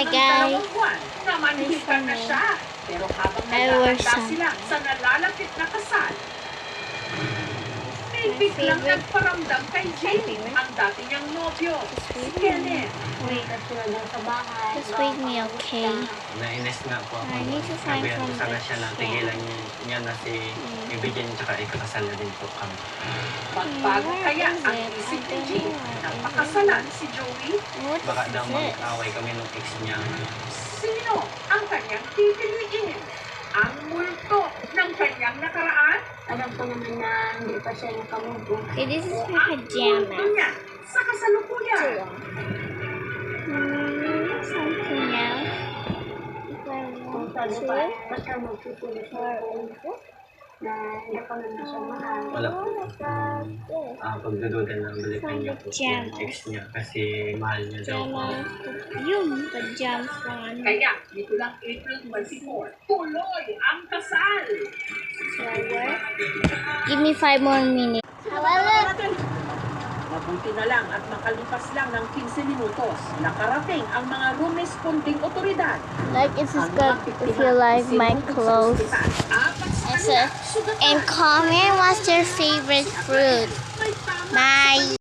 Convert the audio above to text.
Hi guys. Namanhikan na siya. Pero habang naglalanda sila sa nalalapit na kasal, may biglang nagparamdam kay Jane, ang dati niyang nobyo, si Kenneth. Just wait me, okay? Nainis nga po ako. I need to find Sabihan ko from sana the siya na tigilan niya na si Ibigin tsaka ikakasal na din po kami. Magbago kaya ang isip ni Jane nang pakasalan si Joey? What Baka daw is it? mag-away kami nung ex niya. Sino ang kanyang pipiliin? Ang multo ng kanyang nakaraan? Alam ko naman na hindi pa siya nakamubo. Okay, this is my Ang multo pajamas. niya sa kasalukuyan? Something else. If I Kung want sabi to. pa, basta magpipili siya na hindi ko naman siya mahal. Wala po. This. Pagdududa na balikan niya po yung ex niya kasi mahal niya daw po. Pajamas. Yung pajamas one. Kaya dito lang April 24, tuloy ang kasal! Flower. Give me 5 more minutes. However, Mabuti na lang at makalipas lang ng 15 minutos, nakarating ang mga rumesponding otoridad. like and subscribe if you like my clothes. And comment what's your favorite fruit. Bye.